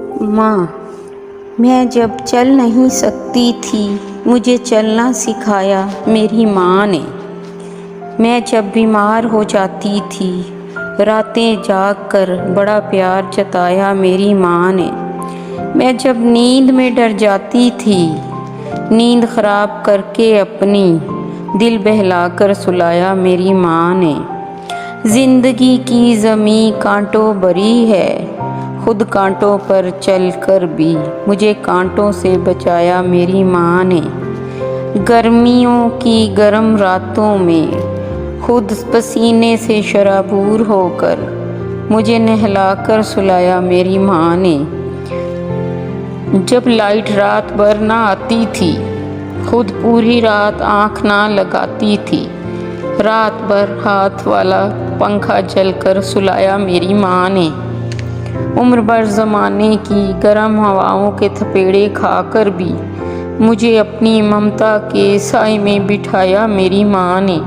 माँ, मैं जब चल नहीं सकती थी मुझे चलना सिखाया मेरी माँ ने। मैं जब बीमार हो जाती थी रातें जाग कर बड़ा प्यार जताया मेरी माँ ने। मैं जब नींद में डर जाती थी नींद ख़राब करके अपनी दिल बहलाकर सुलाया मेरी माँ ने। ज़िंदगी की ज़मीं कांटों भरी है, खुद कांटों पर चल कर भी मुझे कांटों से बचाया मेरी माँ ने। गर्मियों की गर्म रातों में खुद पसीने से शराबूर होकर मुझे नहलाकर सुलाया मेरी माँ ने। जब लाइट रात भर ना आती थी खुद पूरी रात आँख ना लगाती थी। रात भर हाथ वाला पंखा जलकर सुलाया मेरी माँ ने। उम्र भर ज़माने की गर्म हवाओं के थपेड़े खाकर भी मुझे अपनी ममता के साए में बिठाया मेरी माँ ने।